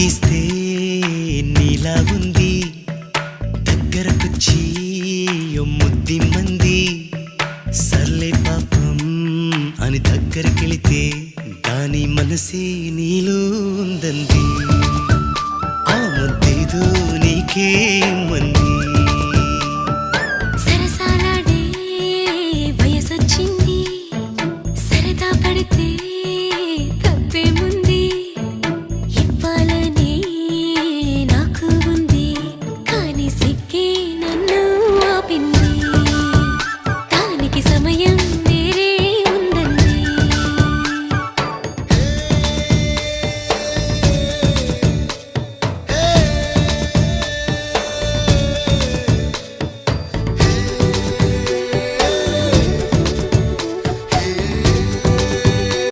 గీస్తే నీలా ఉంది దగ్గరకొచ్చి ముద్ది మంది సర్లే పాపం అని దగ్గరకెళితే దాని మనసే నీలో ఉందంది ఆ ముద్దేదో నీకే మంది